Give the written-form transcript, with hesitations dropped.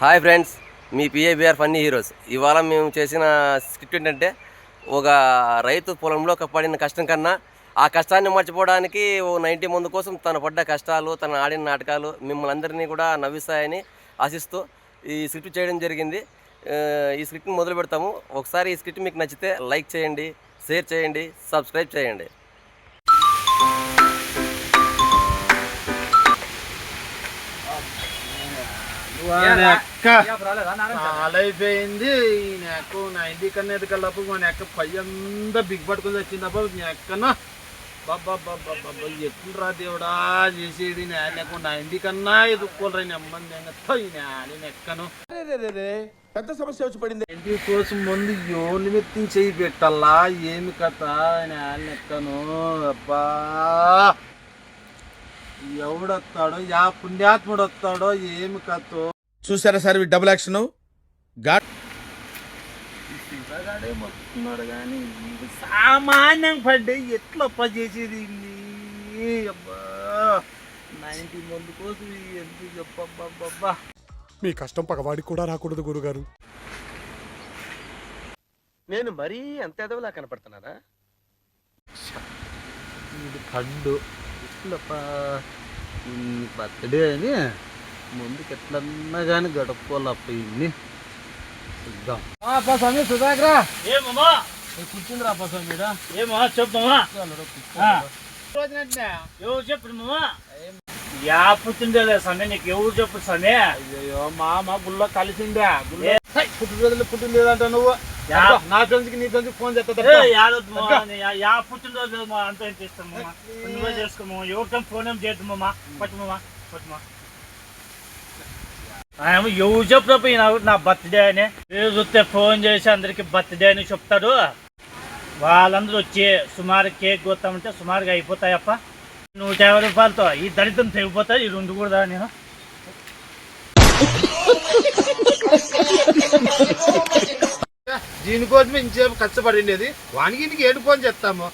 Hi friends, మీ PABR funny heroes. ఇవాళ మేము చేసిన స్క్రిప్ట్ ఏంటంటే, ఒక రైతు పొలంలో పడిన కష్టం కన్నా ఆ కష్టాన్ని మర్చిపోవడానికి ఓ 90 మంది కోసం తను పడ్డ కష్టాలు, తను ఆడిన నాటకాలు మిమ్మల్ని అందరినీ కూడా నవ్విస్తాయని ఆశిస్తూ ఈ స్క్రిప్ట్ చేయడం జరిగింది. ఈ స్క్రిప్ట్ని మొదలు పెడతాము. ఒకసారి ఈ స్క్రిప్ట్ మీకు నచ్చితే లైక్ చేయండి, షేర్ చేయండి, సబ్స్క్రైబ్ చేయండి. అయిపోయింది నాకు 90 కన్నా ఎదకల్లప్పుడు మన ఎక్క పై అంతా బిగ్ పట్టుకుని వచ్చిందబ్బా ఎక్కన్నా బాబా ఎట్లు రా దేవుడా చేసేది నాకు 90 కన్నా ఎదుక్కోలరా నెమ్మది నేను ఎక్కను పెద్ద సమస్య వచ్చి పడింది. 90 కోసం ముందు ఎవరిని మెత్తి చేయి పెట్టాలా ఏమి కథ నేను ఎక్కను అబ్బా. ఎవడొస్తాడో యా పుణ్యాత్ముడు వస్తాడో ఏమి కథో చూసారా సార్ డబుల్ యాక్షన్ పిల్లగాడే మొత్తున్నాడు కానీ సామాన్యం పడ్డే ఎట్లప్ప చేసేది అబ్బా 90 మంది కోసం ఎందుకు చెప్పబ్బా. మీ కష్టం పగవాడికి కూడా రాకూడదు గురుగారు. నేను మరీ అంత ఎదవలా కనపడుతున్నారా? ఇది పడ్డు ఎట్లప్ప బర్త్డే అని ముందుకు ఎట్లన్నా కానీ గడుపుకోవాలప్ప ఇన్ని చూద్దాం. స్వామి సుధాకరా ఏమమ్మా కూర్చుందిరా అప్ప స్వామి ఏమో చెప్పమ్మా ఎవరు చెప్పు మామా యా పుట్టిండే సమయ నీకు ఎవరు చెప్పు సమయ అయ్యో మా గుళ్ళో కలిసిండే పుట్టినరోజులు పుట్టినలేదంట నువ్వు నా ఫ్రెండ్స్ కి నీ ఫ్రెండ్స్ ఫోన్ చేస్తా యా పుట్టినరోజు అంత ఏం చేస్తాము నువ్వే చేసుకోమా ఎవరితో ఫోన్ ఏం చేద్దామమ్మా పట్టుమమ్మా పట్టుమా ఎవరు చెప్పినప్పుడు నా బర్త్డే అని చూస్తే ఫోన్ చేసి అందరికి బర్త్డే అని చెప్తారు. వాళ్ళందరూ వచ్చి సుమారు కేక్ కొత్తామంటే సుమారుగా అయిపోతాయప్ప. 150 రూపాయలతో ఈ దళితం తెగిపోతాయి. ఈ రెండు కూడా నేను దీనికోసం ఇంచేపు కష్టపడిండేది వానికి నీకు ఏడు ఫోన్ చేస్తాము.